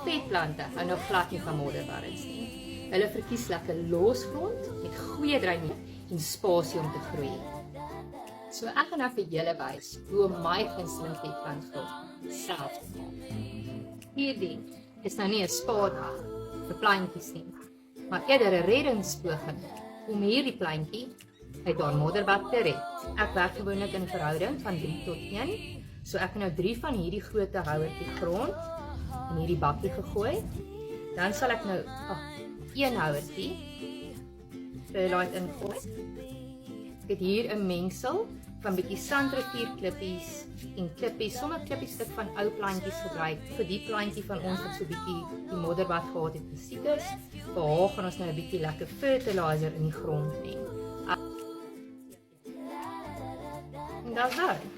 Vetplante hou nou glad nie van modderbarrels nie. Hulle verkies lekker losgrond met goeie drainering en spasie om te groei. So ek gaan nou vir julle wys hoe om my gunsteling vetplantgrond self te maak. Hierdie is nou nie 'n spaardag vir plantjies nie, maar eerder 'n reddingspoging om hierdie plantjie uit haar modderbad te red. Ek werk gewoonlik in 'n verhouding van 3 tot 1, so ek het nou 3 van hierdie groot houertjie grond in hierdie bakkie gegooi. Dan sal ek nou 1 houertjie perlite ingooi. Ek het hier 'n mengsel van bietjie sandrivierklippies en klippies, sommer klippies stuk van ou plantjies gebruik vir die plantjie van ons wat so bietjie die modderbad gehad het besiek is. Vir haar gaan ons nou 'n bietjie lekker fertilizer in die grond meng. En daar's dit.